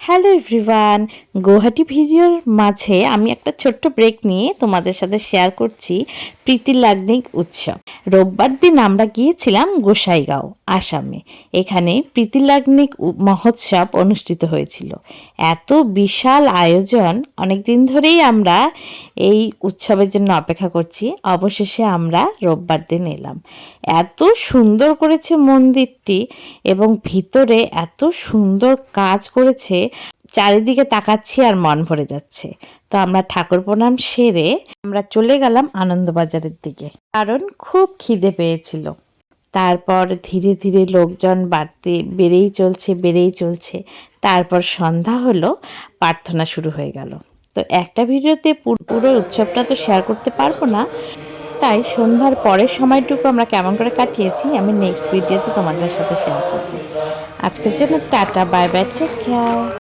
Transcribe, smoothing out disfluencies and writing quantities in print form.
Hello everyone, Guwahati ভিডিওর মাঝে আমি একটা ছোট্ট ব্রেক নিয়ে তোমাদের সাথে শেয়ার করছি প্রীতি লাগ্নিক উৎসব। রোববার দিন আমরা গিয়েছিলাম গোসাইগাঁও, আসামে। এখানে প্রীতি লাগ্নিক মহোৎসব অনুষ্ঠিত হয়েছিল। এত বিশাল আয়োজন, অনেক দিন ধরেই আমরা এই উৎসবের জন্য অপেক্ষা করছি। অবশেষে আমরা রোববার দিন এলাম। এত সুন্দর করেছে মন্দিরটি এবং ভিতরে এত সুন্দর কাজ করেছে, চারিদিকে তাকাচ্ছি আর মন ভরে যাচ্ছে। তো আমরা ঠাকুর প্রণাম সেরে আমরা চলে গেলাম আনন্দবাজারের দিকে, কারণ খুব খিদে পেয়েছিল। তারপর ধীরে ধীরে লোকজন বেড়েই চলছে। তারপর সন্ধ্যা হলো, প্রার্থনা শুরু হয়ে গেল। তো একটা ভিডিওতে পুরো উৎসবটা তো শেয়ার করতে পারবো না, তাই সন্ধ্যার পরের সময়টুকু আমরা কেমন করে কাটিয়েছি আমি নেক্সট ভিডিওতে তোমাদের সাথে শেয়ার করবো। আজকের জন্য tata, bye bye, take care.